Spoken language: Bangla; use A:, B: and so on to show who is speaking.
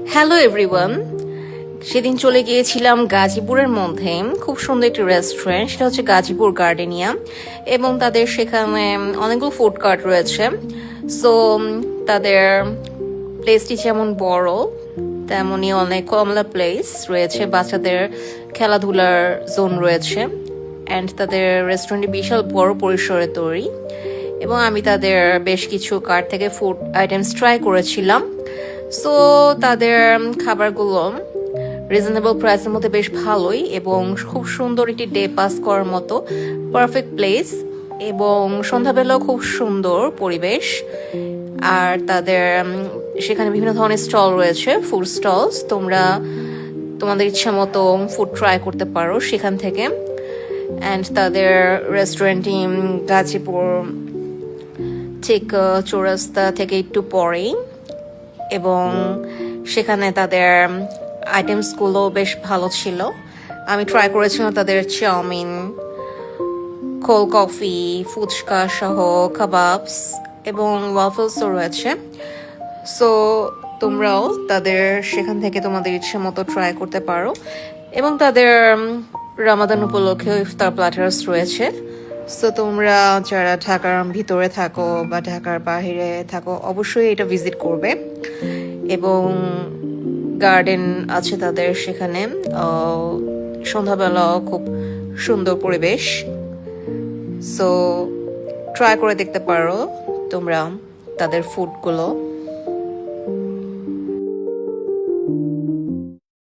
A: হ্যালো এভরিওয়ান, সেদিন চলে গিয়েছিলাম গাজীপুরের মধ্যে খুব সুন্দর একটি রেস্টুরেন্ট, সেটা হচ্ছে গাজীপুর গার্ডেনিয়া। এবং তাদের সেখানে অনেকগুলো ফুড কার্ট রয়েছে। সো তাদের প্লেসটি যেমন বড় তেমনই অনেক কমলা প্লেস রয়েছে, বাচ্চাদের খেলাধুলার জোন রয়েছে। অ্যান্ড তাদের রেস্টুরেন্টটি বিশাল বড় পরিসরে তৈরি। এবং আমি তাদের বেশ কিছু কার্ট থেকে ফুড আইটেমস ট্রাই করেছিলাম। সো তাদের খাবারগুলো রিজনেবল প্রাইসের মধ্যে বেশ ভালোই, এবং খুব সুন্দর একটি ডে পাস করার মতো পারফেক্ট প্লেস। এবং সন্ধ্যাবেলাও খুব সুন্দর পরিবেশ। আর তাদের সেখানে বিভিন্ন ধরনের স্টল রয়েছে, ফুড স্টলস। তোমরা তোমাদের ইচ্ছা মতো ফুড ট্রাই করতে পারো সেখান থেকে। অ্যান্ড তাদের রেস্টুরেন্টটি গাজীপুর ঠিক চৌরাস্তা থেকে একটু পরেই। এবং সেখানে তাদের আইটেমসগুলো বেশ ভালো ছিল। আমি ট্রাই করেছিলাম তাদের চাউমিন, কোল্ড কফি, ফুচকা সহ কাবাবস এবং ওয়াফলসও রয়েছে। সো তোমরাও তাদের সেখান থেকে তোমাদের ইচ্ছে মতো ট্রাই করতে পারো। এবং তাদের রামাদান উপলক্ষেও ইফতার প্ল্যাটার্স রয়েছে। সো তোমরা যারা ঢাকার ভিতরে থাকো বা ঢাকার বাইরে থাকো অবশ্যই এটা ভিজিট করবে। এবং গার্ডেন আছে তাদের সেখানে, সন্ধ্যাবেলাও খুব সুন্দর পরিবেশ। সো ট্রাই করে দেখতে পারো তোমরা তাদের ফুডগুলো।